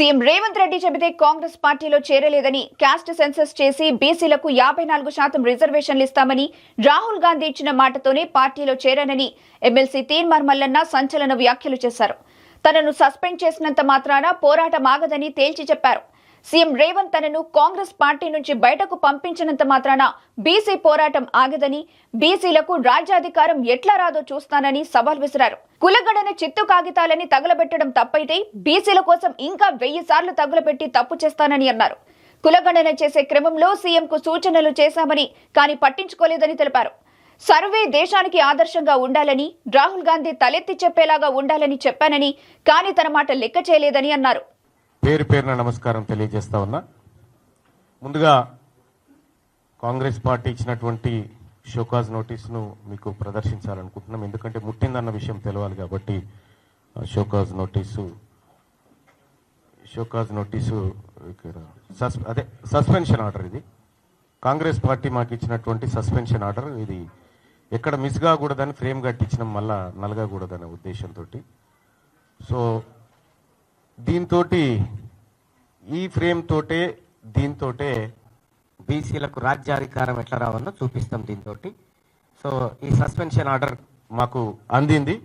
CM Revanth Reddy చెబితే కాంగ్రెస్ పార్టీలో చేరలేదని, caste census చేసి బీసీలకు 54% రిజర్వేషన్లు ఇస్తామని రాహుల్ గాంధీ ఇచ్చిన మాటతోనే పార్టీలో చేరానని ఎమ్మెల్సీ తీన్మార్ మల్లన్న సంచలన వ్యాఖ్యలు చేశారు. తనను సస్పెండ్ చేసినంత మాత్రాన పోరాటం ఆగదని తేల్చి చెప్పారు. సీఎం రేవంత్ తనను కాంగ్రెస్ పార్టీ నుంచి బయటకు పంపించినంత మాత్రాన బీసీ పోరాటం ఆగదని, బీసీలకు రాజ్యాధికారం ఎట్లా రాదో చూస్తానని సవాల్ విసిరారు. కులగణన చిత్తు కాగితాలని తగులబెట్టడం తప్పైతే బీసీల కోసం ఇంకా 1000 సార్లు తగులబెట్టి తప్పు చేస్తానని అన్నారు. కులగణన చేసే క్రమంలో సీఎంకు సూచనలు చేశామని కానీ పట్టించుకోలేదని తెలిపారు. సర్వే దేశానికి ఆదర్శంగా ఉండాలని, రాహుల్ గాంధీ తలెత్తి చెప్పేలాగా ఉండాలని చెప్పానని, కానీ తన మాట లెక్క చేయలేదని అన్నారు. పేరు పేరున నమస్కారం తెలియజేస్తా ఉన్నా. ముందుగా కాంగ్రెస్ పార్టీ ఇచ్చినటువంటి షోకాజ్ నోటీసును మీకు ప్రదర్శించాలనుకుంటున్నాం. ఎందుకంటే ముట్టిందన్న విషయం తెలవాలి కాబట్టి షోకాజ్ నోటీసు అదే సస్పెన్షన్ ఆర్డర్. ఇది కాంగ్రెస్ పార్టీ మాకు ఇచ్చినటువంటి సస్పెన్షన్ ఆర్డర్. ఇది ఎక్కడ మిస్ కాకూడదని ఫ్రేమ్ కట్టించడం మళ్ళా నలగకూడదనే ఉద్దేశంతో. సో దీంతో ఈ ఫ్రేమ్ తోటే దీంతోటే బీసీలకు రాజ్యాధికారం ఎట్లా రావాలో చూపిస్తాం దీంతో. సో ఈ సస్పెన్షన్ ఆర్డర్ మాకు అందింది.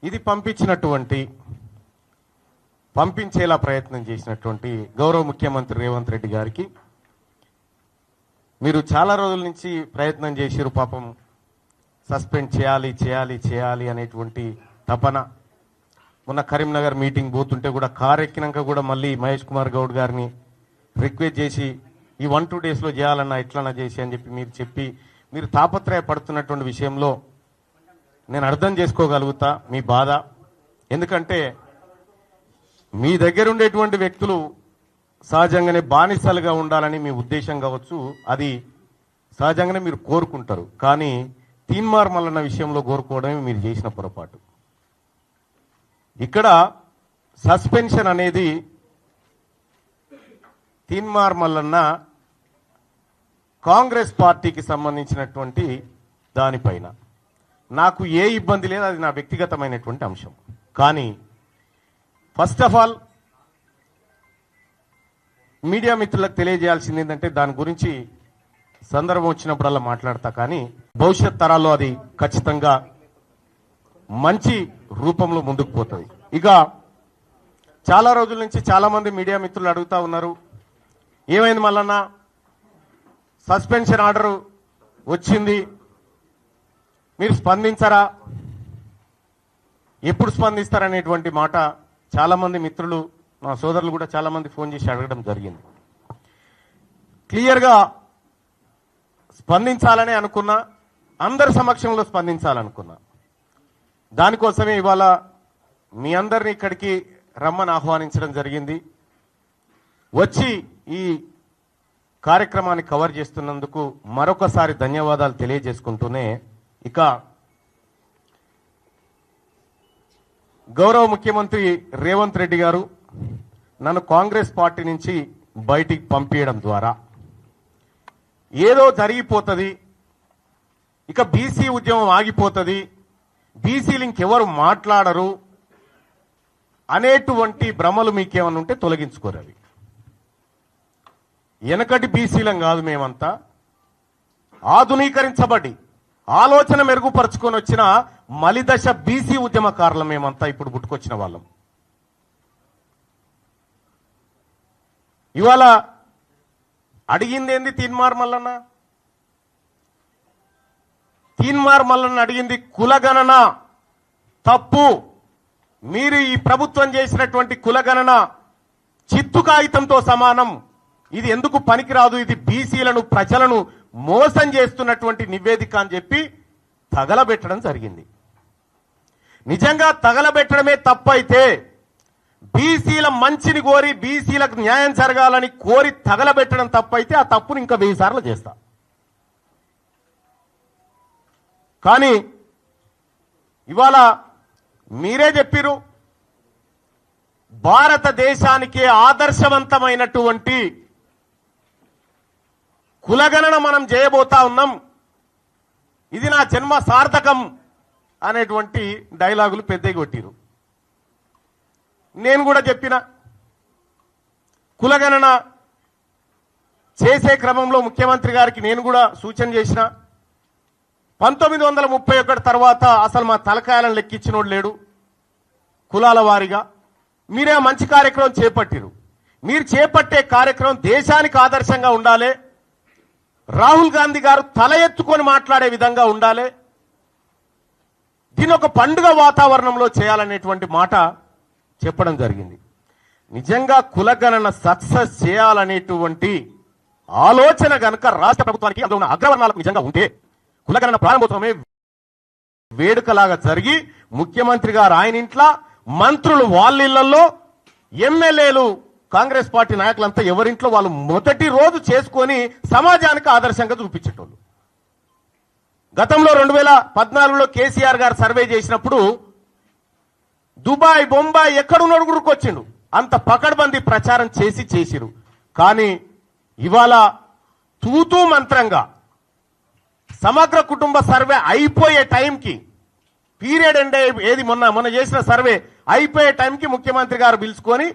ఇది పంపించేలా ప్రయత్నం చేసినటువంటి గౌరవ ముఖ్యమంత్రి రేవంత్ రెడ్డి గారికి మీరు చాలా రోజుల నుంచి ప్రయత్నం చేసిరు. పాపం సస్పెండ్ చేయాలి అనేటువంటి తపన. మొన్న కరీంనగర్ మీటింగ్ పోతుంటే కూడా కారు ఎక్కినాక కూడా మళ్ళీ మహేష్ కుమార్ గౌడ్ గారిని రిక్వెస్ట్ చేసి ఈ 1-2 డేస్లో చేయాలన్నా ఎట్లన్నా చేసి అని చెప్పి మీరు తాపత్రయపడుతున్నటువంటి విషయంలో నేను అర్థం చేసుకోగలుగుతా మీ బాధ. ఎందుకంటే మీ దగ్గర ఉండేటువంటి వ్యక్తులు సహజంగానే బానిసలుగా ఉండాలని మీ ఉద్దేశం కావచ్చు, అది సహజంగానే మీరు కోరుకుంటారు. కానీ తీన్మార్ మల్లన్న విషయంలో కోరుకోవడమే మీరు చేసిన పొరపాటు. ఇక్కడ సస్పెన్షన్ అనేది తీన్మార్ మల్లన్న కాంగ్రెస్ పార్టీకి సంబంధించినటువంటి దానిపైన నాకు ఏ ఇబ్బంది లేదు, అది నా వ్యక్తిగతమైనటువంటి అంశం. కానీ ఫస్ట్ ఆఫ్ ఆల్ మీడియా మిత్రులకు తెలియజేయాల్సింది ఏంటంటే దాని గురించి సందర్భం వచ్చినప్పుడల్లా మాట్లాడతా, కానీ భవిష్యత్ తరాల్లో అది ఖచ్చితంగా మంచి రూపంలో ముందుకు పోతుంది. ఇక చాలా రోజుల నుంచి చాలా మంది మీడియా మిత్రులు అడుగుతా ఉన్నారు, ఏమైంది మల్లన్న సస్పెన్షన్ ఆర్డర్ వచ్చింది, మీరు స్పందించరా, ఎప్పుడు స్పందిస్తారనేటువంటి మాట చాలా మంది మిత్రులు, మా సోదరులు కూడా చాలా మంది ఫోన్ చేసి అడగడం జరిగింది. క్లియర్గా స్పందించాలనే అనుకున్నా, అందరి సమక్షంలో స్పందించాలనుకున్నా. దానికోసమే ఇవాళ మీ అందరినీ ఇక్కడికి రమ్మని ఆహ్వానించడం జరిగింది. వచ్చి ఈ కార్యక్రమాన్ని కవర్ చేస్తున్నందుకు మరొకసారి ధన్యవాదాలు తెలియజేసుకుంటూనే, ఇక గౌరవ ముఖ్యమంత్రి రేవంత్ రెడ్డి గారు నన్ను కాంగ్రెస్ పార్టీ నుంచి బయటికి పంపించడం ద్వారా ఏదో జరిగిపోతుంది, ఇక బీసీ ఉద్యమం ఆగిపోతుంది, బీసీలు ఇంకెవరు మాట్లాడరు అనేటువంటి భ్రమలు మీకేమన్నా ఉంటే తొలగించుకోరు. అవి వెనకటి బీసీలం కాదు, మేమంతా ఆధునీకరించబడి ఆలోచన మెరుగుపరుచుకొని వచ్చిన మలిదశ బీసీ ఉద్యమకారులం మేమంతా, ఇప్పుడు పుట్టుకొచ్చిన వాళ్ళం. ఇవాళ అడిగిందేంది తీన్మార్ మల్లన్న అడిగింది కులగణన తప్పు, మీరు ఈ ప్రభుత్వం చేసినటువంటి కులగణన చిత్తు కాగితంతో సమానం, ఇది ఎందుకు పనికిరాదు, ఇది బీసీలను ప్రజలను మోసం చేస్తున్నటువంటి నివేదిక అని చెప్పి తగలబెట్టడం జరిగింది. నిజంగా తగలబెట్టడమే తప్పైతే, బీసీల మంచిని కోరి బీసీలకు న్యాయం జరగాలని కోరి తగలబెట్టడం తప్పైతే ఆ తప్పును ఇంకా 1000 సార్లు చేస్తా. కానీ ఇవాళ మీరే చెప్పిరు, భారతదేశానికి ఆదర్శవంతమైనటువంటి కులగణన మనం చేయబోతా ఉన్నాం, ఇది నా జన్మ సార్థకం అనేటువంటి డైలాగులు పెద్దగా కొట్టిరు. నేను కూడా చెప్పిన కులగణన చేసే క్రమంలో ముఖ్యమంత్రి గారికి నేను కూడా సూచన చేసిన 1931 తర్వాత అసలు మా తలకాయలను లెక్కించినోడు లేడు కులాల వారీగా. మీరే మంచి కార్యక్రమం చేపట్టిరు. మీరు చేపట్టే కార్యక్రమం దేశానికి ఆదర్శంగా ఉండాలి. రాహుల్ గాంధీ గారు తల ఎత్తుకొని మాట్లాడే విధంగా ఉండాలి. దీని ఒక పండుగ వాతావరణంలో చేయాలనేటువంటి మాట చెప్పడం జరిగింది. నిజంగా కులగణన సక్సెస్ చేయాలనేటువంటి ఆలోచన గనక రాష్ట్ర ప్రభుత్వానికి అందులో ఉన్న అగ్రవర్ణాలకు నిజంగా ఉంటే కులగణన ప్రారంభోత్సవమే వేడుకలాగా జరిగి ముఖ్యమంత్రి గారు ఆయన ఇంట్లో, మంత్రులు వాళ్ళ ఇళ్లలో, ఎమ్మెల్యేలు కాంగ్రెస్ పార్టీ నాయకులంతా ఎవరింట్లో వాళ్ళు మొదటి రోజు చేసుకొని సమాజానికి ఆదర్శంగా చూపించేటోళ్ళు. గతంలో 2014లో కేసీఆర్ గారు సర్వే చేసినప్పుడు దుబాయ్, బొంబాయి ఎక్కడున్నాడు గురుకొచ్చిండు. అంత పకడ్బందీ ప్రచారం చేసిరు. కానీ ఇవాళ తూతూ మంత్రంగా సమగ్ర కుటుంబ సర్వే అయిపోయే టైంకి, పీరియడ్ ఎండ్ ఏది మొన్న చేసిన సర్వే అయిపోయే టైంకి ముఖ్యమంత్రి గారు పిలుచుకొని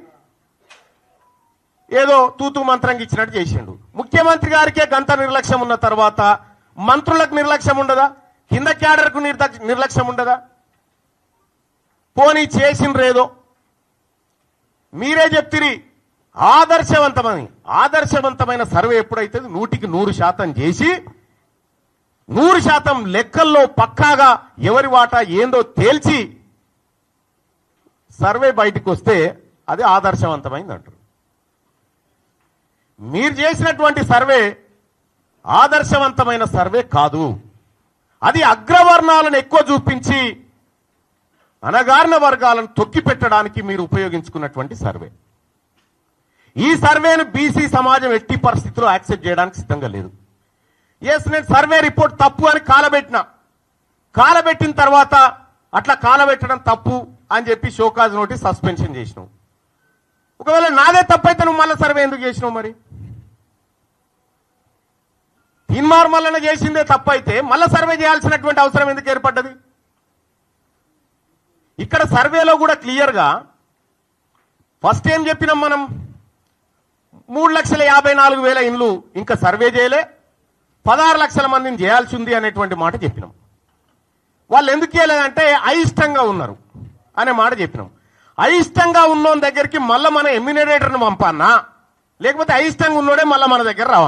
ఏదో తూతూ మంత్రంగా ఇచ్చినట్టు చేసిండు. ముఖ్యమంత్రి గారికే గంత నిర్లక్ష్యం ఉన్న తర్వాత మంత్రులకు నిర్లక్ష్యం ఉండదా? కింద క్యాడర్కు నిర్లక్ష్యం ఉండదా? పోనీ చేసిండ్రేదో మీరే చెప్తిరి. ఆదర్శవంతమైన సర్వే ఎప్పుడైతే 100% చేసి 100% లెక్కల్లో పక్కాగా ఎవరి వాటా ఏందో తేల్చి సర్వే బయటికి వస్తే అది ఆదర్శవంతమైంది అంటారు. మీరు చేసినటువంటి సర్వే ఆదర్శవంతమైన సర్వే కాదు. అది అగ్రవర్ణాలను ఎక్కువ చూపించి అనగారిన వర్గాలను తొక్కి పెట్టడానికి మీరు ఉపయోగించుకున్నటువంటి సర్వే. ఈ సర్వేను బీసీ సమాజం ఎట్టి పరిస్థితుల్లో యాక్సెప్ట్ చేయడానికి సిద్ధంగా లేదు. నేను సర్వే రిపోర్ట్ తప్పు అని కాలబెట్టిన తర్వాత అట్లా కాలబెట్టడం తప్పు అని చెప్పి షోకాజ్ నోటీస్ సస్పెన్షన్ చేసినావు. ఒకవేళ నాదే తప్పైతే నువ్వు మళ్ళీ సర్వే ఎందుకు చేసినావు? మరి తీన్మార్ మల్లన చేసిందే తప్పైతే మళ్ళీ సర్వే చేయాల్సినటువంటి అవసరం ఎందుకు ఏర్పడ్డది? ఇక్కడ సర్వేలో కూడా క్లియర్గా ఫస్ట్ ఏం చెప్పినాం మనం, 3,54,000 ఇండ్లు ఇంకా సర్వే చేయలే, 16 లక్షల మందిని చేయాల్సి ఉంది అనేటువంటి మాట చెప్పినాం. వాళ్ళు ఎందుకు చేయలేదంటే అయిష్టంగా ఉన్నారు అనే మాట చెప్పినాం. అయిష్టంగా ఉన్నోని దగ్గరికి మళ్ళీ మన ఎమ్యూనరేటర్ని పంపానా, లేకపోతే అయిష్టంగా ఉన్నోడే మళ్ళీ మన దగ్గర రావాలి?